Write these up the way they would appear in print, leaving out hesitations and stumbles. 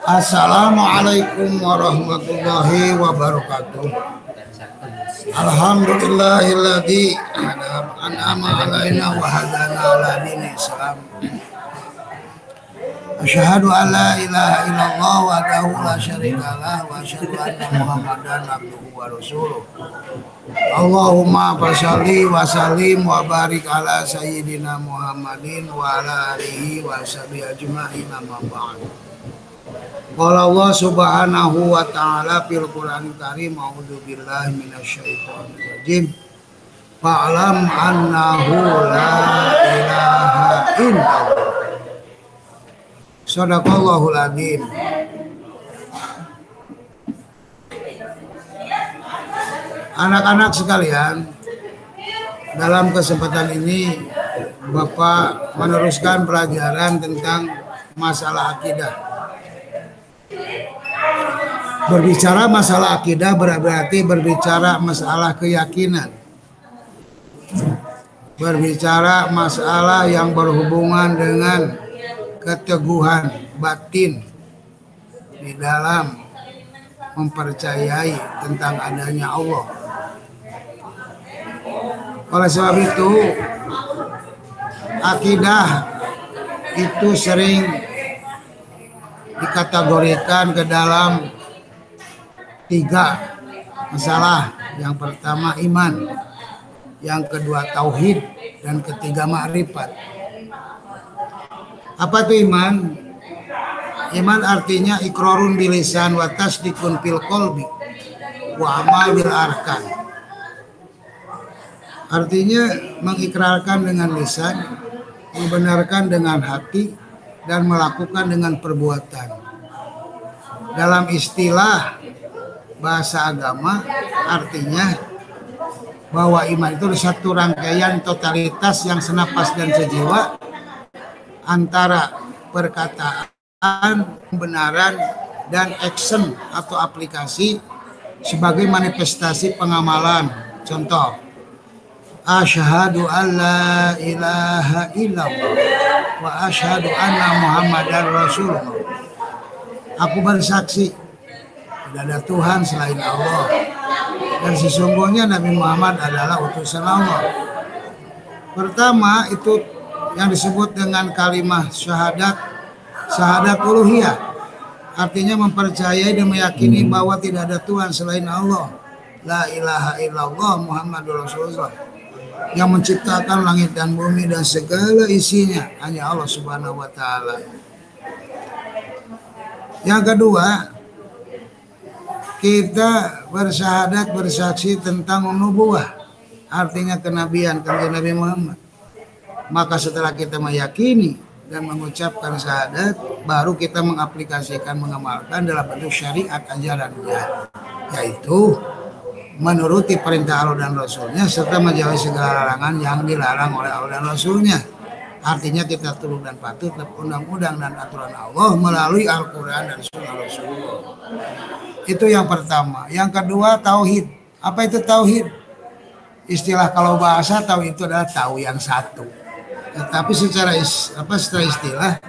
Assalamualaikum warahmatullahi wabarakatuh. Alhamdulillahilladzi an'ama alaina wa hadana ala dinil Islam. Asyhadu an la ilaha illallah wahdahu la syarikalah wa asyhadu anna Muhammadan abduhu wa rasuluh. Allahumma shalli wa sallim wa barik ala sayyidina Muhammadin wa ala alihi wa sahbihi ajma'in amma ba'd. Qala Allah subhanahu wa ta'ala fil Qur'anil Karim, a'udzu billahi minasyaitonir rajim. Fa'lam annahu la ilaha illallah. Shadaqallahul adzim. Anak-anak sekalian, dalam kesempatan ini Bapak meneruskan pelajaran tentang masalah akidah. Berbicara masalah akidah berarti berbicara masalah keyakinan. Berbicara masalah yang berhubungan dengan keteguhan batin di dalam mempercayai tentang adanya Allah. Oleh sebab itu, akidah itu sering dikategorikan ke dalam 3 masalah. Yang pertama iman, yang kedua tauhid, dan ketiga ma'rifat. Apa itu iman? Iman artinya iqrarun bil lisan wa tasdiqun fil qalbi wa amal bil arkan. Artinya mengikrarkan dengan lisan, membenarkan dengan hati, dan melakukan dengan perbuatan. Dalam istilah bahasa agama artinya bahwa iman itu satu rangkaian totalitas yang senapas dan sejiwa antara perkataan, pembenaran, dan action atau aplikasi sebagai manifestasi pengamalan. Contoh, asyhadu an la ilaha illallah wa asyhadu anna Muhammadar Rasulullah. Aku bersaksi tidak ada Tuhan selain Allah dan sesungguhnya Nabi Muhammad adalah utusan Allah. Pertama itu yang disebut dengan kalimat syahadat uluhiyah, artinya mempercayai dan meyakini bahwa tidak ada Tuhan selain Allah. La ilaha illallah Muhammadur Rasulullah, yang menciptakan langit dan bumi dan segala isinya hanya Allah subhanahu wa ta'ala. Yang kedua, kita bersyahadat, bersaksi tentang nubuwah, artinya kenabian kanjeng Nabi Muhammad. Maka setelah kita meyakini dan mengucapkan syahadat, baru kita mengaplikasikan, mengamalkan dalam bentuk syariat ajarannya, yaitu menuruti perintah Allah dan Rasulnya serta menjauhi segala larangan yang dilarang oleh Allah dan Rasulnya. Artinya kita tunduk dan patuh terhadap undang-undang dan aturan Allah melalui Al-Quran dan Sunnah Rasulullah. Itu yang pertama. Yang kedua, tauhid. Apa itu tauhid? Istilah kalau bahasa tauhid itu adalah tahu yang satu. Tetapi secara istilah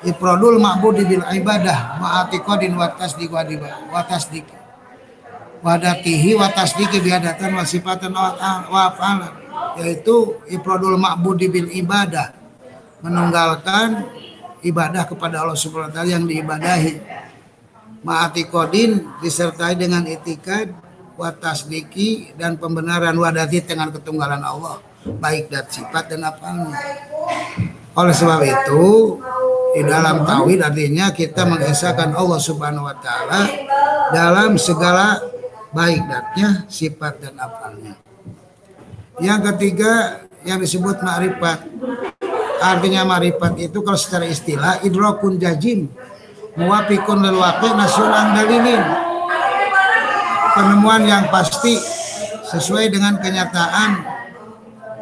ifradul ma'budi bil ibadah ma'atiqadin wa tasdiq wa tasdiq wadatihi wa tasdiqi biadatan wa sifatan wa af'alan, yaitu ifradul ma'budi bil ibadah, menunggalkan ibadah kepada Allah Subhanahu wa taala yang diibadahi, ma'atiqadin disertai dengan itikad, wa tasdiqi dan pembenaran, wadati dengan ketunggalan Allah baik dan sifat dan afalnya. Oleh sebab itu, di dalam tauhid artinya kita mengesahkan Allah Subhanahu wa taala dalam segala baik datnya, sifat dan afalnya. Yang ketiga yang disebut ma'rifat. Artinya ma'rifat itu kalau secara istilah idrakun jazim muwafiqun lil waqi' nasyunan dalilin. Penemuan yang pasti sesuai dengan kenyataan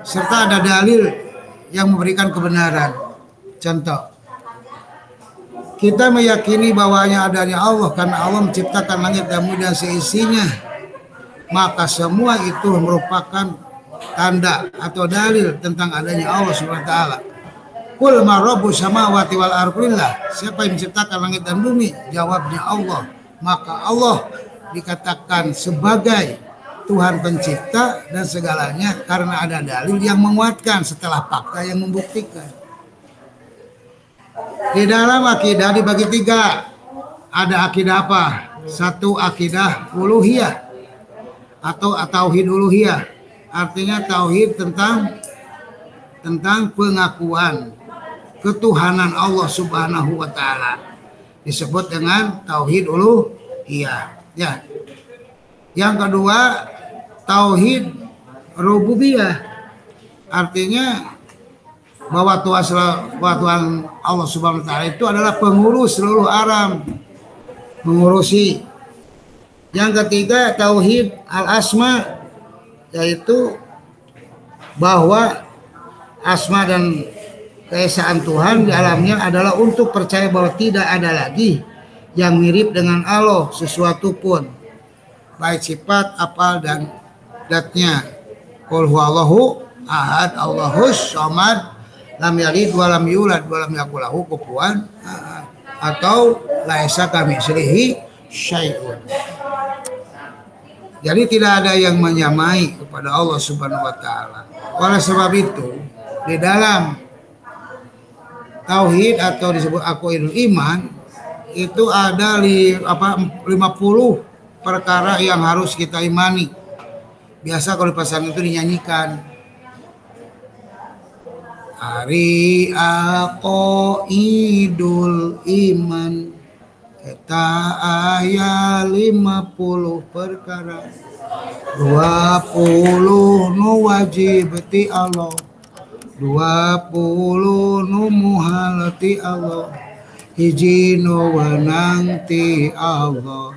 serta ada dalil yang memberikan kebenaran. Contoh, kita meyakini bahwanya adanya Allah karena Allah menciptakan langit dan bumi dan seisinya, maka semua itu merupakan tanda atau dalil tentang adanya Allah Subhanahu wa taala. Qul ma rabbus samawati wal ardillah. Siapa yang menciptakan langit dan bumi? Jawabnya Allah. Maka Allah dikatakan sebagai Tuhan pencipta dan segalanya karena ada dalil yang menguatkan setelah fakta yang membuktikan. Di dalam akidah dibagi tiga. Ada akidah apa? Satu, akidah uluhiyah atau tauhid uluhiyah. Artinya tauhid tentang pengakuan ketuhanan Allah Subhanahu wa taala. Disebut dengan tauhid uluhiyah. Ya. Yang kedua, tauhid rububiyah. Artinya bahwa Tuhan Allah Subhanahu wa taala itu adalah pengurus seluruh alam, mengurusi. Yang ketiga, tauhid al-asma, yaitu bahwa asma dan keesaan Tuhan di alamnya adalah untuk percaya bahwa tidak ada lagi yang mirip dengan Allah sesuatu pun, baik sifat, apal dan zatnya. Qul huwallahu ahad, Allahus samad, lam yalid wa lam yulad wa lam yakul lahu kufuwan ahad, atau laisa kamitslihi syai'un. Jadi tidak ada yang menyamai kepada Allah Subhanahu wa taala. Oleh sebab itu, di dalam tauhid atau disebut aqidul iman itu ada 50 perkara yang harus kita imani. Biasa kalau di pasar itu dinyanyikan. Hari aqidul iman, kita ayat 50 perkara, 20 nu wajib ti Allah, 20 nu muhal ti Allah, hiji nu wenang ti Allah.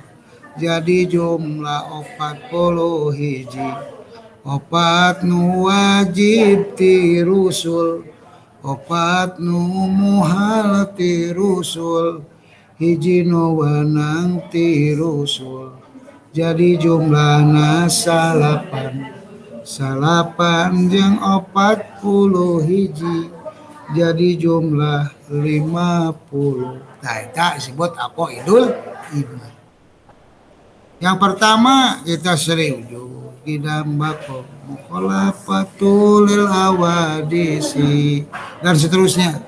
Jadi jumlah 40 hiji. 4 nu wajib ti Rasul, 4 nu muhal ti Rasul, hiji nu wenang ti Rasul. Jadi jumlahna salapan jeung 40 hiji, jadi jumlah 50. Nah, itu disebut aqidul iman. Yang pertama kita serius kita bako mukhalafatul awadisi dan seterusnya.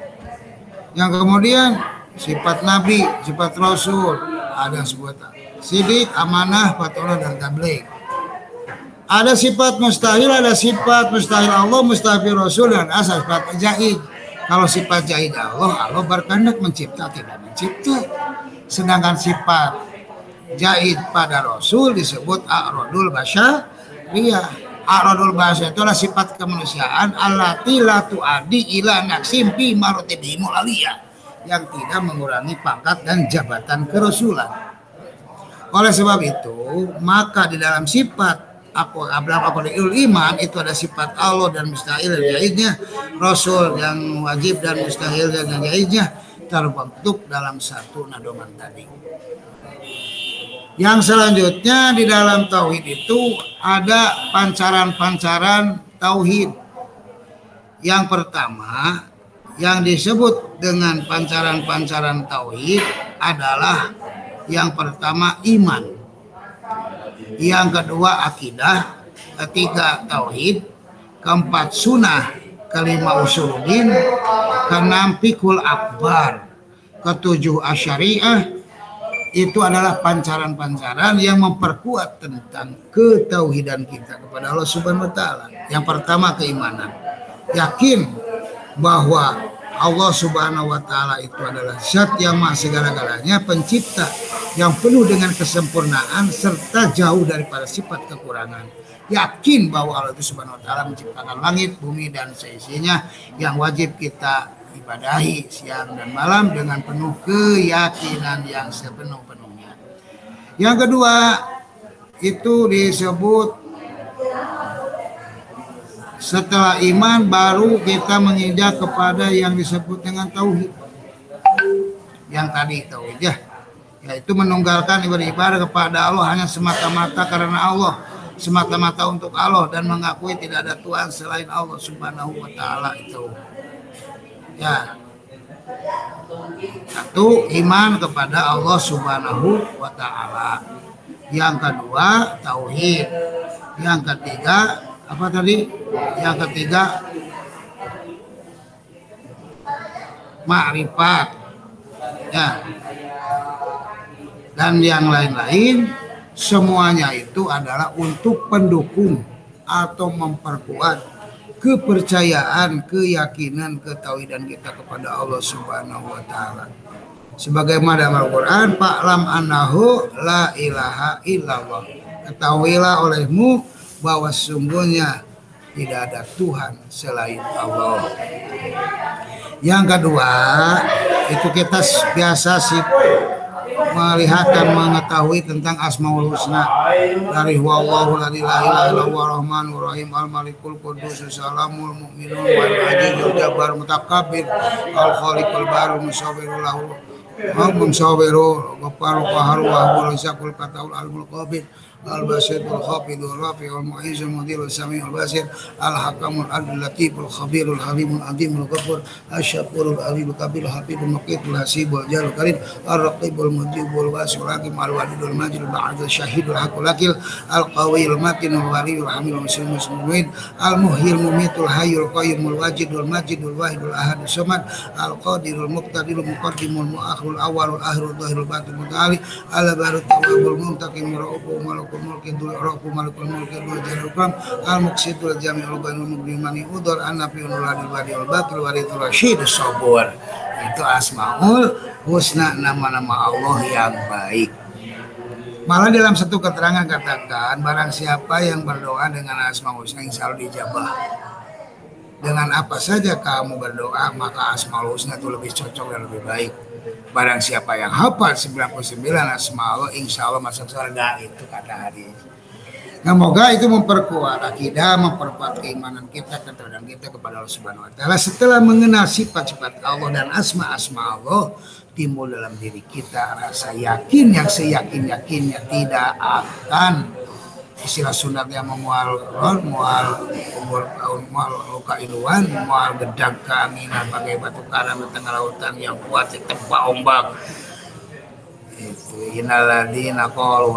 Yang kemudian sifat nabi, sifat rasul, ada sebutan sidik, amanah, fatwa dan tabligh. Ada sifat mustahil, ada sifat mustahil Allah, mustahil Rasul, dan asal sifat jaid. Kalau sifat jaid Allah berkehendak mencipta, tidak mencipta. Sedangkan sifat jaid pada Rasul disebut a'radul basyariyah. A'radul basyariyah itulah sifat kemanusiaan allati la tu'addi ila naqsim fi maratibi mu'aliyah, yang tidak mengurangi pangkat dan jabatan kerasulan. Oleh sebab itu, maka di dalam sifat aqidul iman itu ada sifat Allah dan mustahil dan jaidnya, Rasul yang wajib dan mustahil dan jaidnya terbentuk dalam satu nadoman tadi. Yang selanjutnya di dalam tauhid itu ada pancaran-pancaran tauhid. Yang pertama yang disebut dengan pancaran-pancaran tauhid adalah yang pertama iman, yang kedua akidah, ketiga tauhid, keempat sunnah, kelima usuluddin, keenam fikul akbar, ketujuh asyariah. Itu adalah pancaran-pancaran yang memperkuat tentang ketauhidan kita kepada Allah Subhanahu wa taala. Yang pertama keimanan, yakin bahwa Allah Subhanahu wa taala itu adalah zat yang maha segala-galanya, pencipta yang penuh dengan kesempurnaan serta jauh daripada sifat kekurangan. Yakin bahwa Allah itu Subhanahu wa taala menciptakan langit, bumi dan seisinya yang wajib kita ibadahi siang dan malam dengan penuh keyakinan yang sepenuh-penuhnya. Yang kedua itu disebut setelah iman baru kita menginjak kepada yang disebut dengan tauhid. Yang tadi tauhid ya, yaitu menunggalkan ibadah kepada Allah hanya semata-mata karena Allah, semata-mata untuk Allah dan mengakui tidak ada Tuhan selain Allah Subhanahu wa taala itu. Ya. Satu, iman kepada Allah Subhanahu wa taala. Yang kedua, tauhid. Yang ketiga, apa tadi? Yang ketiga, makrifat. Ya. Dan yang lain-lain, semuanya itu adalah untuk pendukung atau memperkuat kepercayaan, keyakinan, ketauhidan kita kepada Allah Subhanahu wa taala. Sebagaimana dalam Al-Qur'an, fa'lam annahu la ilaha illallah. Ketahuilah olehmu bahwa sungguhnya tidak ada Tuhan selain Allah. Yang kedua, itu kita biasa sih melihat dan mengetahui tentang Asmaul Husna dari wallahu la ilaha illallah rahmanur rahim al malikul qudus salamul mu'minun wal azizul jabbar mutakabbir al khaliqul barul musawwirul lahu musawwirul ghafarul qaharul wahul syakul kataul al mulqabir al basidul khafidul rafiul mu'izzul mudirul samiul basir al hakamul adil latiful khabirul halimul azimul ghafur asyakurul alimul kabir habibul muqitul hasibul jalul karim ar raqibul mujibul wasul hakim al wadidul majid ba'dul syahidul hakul akil al qawiyul matinul waliyul hamilul muslimin al muhyil mumitul hayyul qayyumul wajidul majidul wahidul ahadus samad al qadirul muqtadirul muqaddimul muakhirul awwalul akhirul dhahirul batinul muta'ali al barut tawwabul muntaqimur rauful mulki dul rauful malikul mulki dul jalul kam al muqsitul jami'ul banul mugrimani udhar an-nafiul ladil wadiul batil warithul rasyid sabur. Itu Asmaul Husna, nama-nama Allah yang baik. Malah dalam satu keterangan katakan, barang siapa yang berdoa dengan Asmaul Husna insya Allah dijabah. Dengan apa saja kamu berdoa, maka Asmaul Husna itu lebih cocok dan lebih baik. Barang siapa yang hafal 99 asma Allah, insya Allah masuk surga, itu kata hadis. Nah, semoga itu memperkuat akidah, memperkuat keimanan kita, ketaatan kita kepada Allah Subhanahu wa taala. Setelah mengenal sifat-sifat Allah dan asma-asma Allah, timbul dalam diri kita rasa yakin yang seyakin-yakinnya tidak akan istilah sunatnya mual luka iluan, mual gedag keanginan bagai batu karang di tengah lautan yang kuat tertempa ombak. Itu innalladzina qalu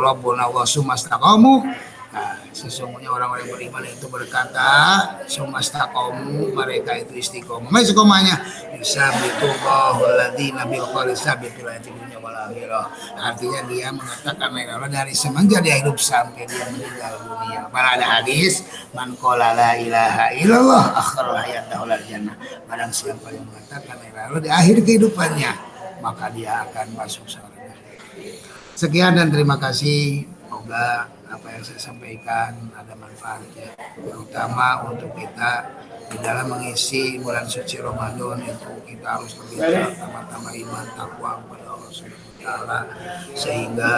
rabbuna wa sumastaqamu. Nah, sesungguhnya orang-orang yang beriman itu berkata sumastaqamu, mereka itu istiqomah. Istiqomahnya yusabitullahu alladzina bil qawli sabitul dunya wal akhirah. Artinya dia mengatakan Allah dari semenjak dia hidup sampai dia meninggal dunia. Para ada hadis, man qala la ilaha illallah akhirul hayatahu lil jannah. Barang siapa yang mengatakan Allah di akhir kehidupannya, maka dia akan masuk surga. Sekian dan terima kasih. Semoga apa yang saya sampaikan ada manfaatnya, terutama untuk kita di dalam mengisi bulan suci Ramadan. Itu kita harus lebih pertama-tama iman takwa kepada Allah Subhanahu wa taala, sehingga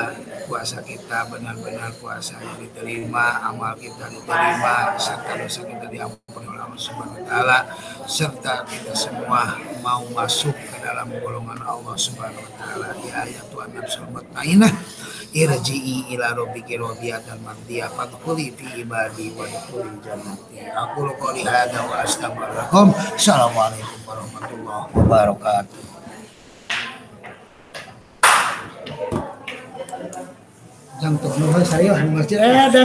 puasa kita benar-benar puasa yang diterima, amal kita diterima, serta dosa kita diampuni oleh Allah Subhanahu wa taala, serta kita semua mau masuk ke dalam golongan Allah Subhanahu wa taala. Ya ayat Tuhan nafsul mutmainnah irji'i ila rabbiki radiyatan mardiyah fadkhuli fi ibadi wa dkhuli jannati. Aku qouli hadza wa astaghfirullakum. Assalamualaikum warahmatullahi wabarakatuh. Jangan tuh saya masjid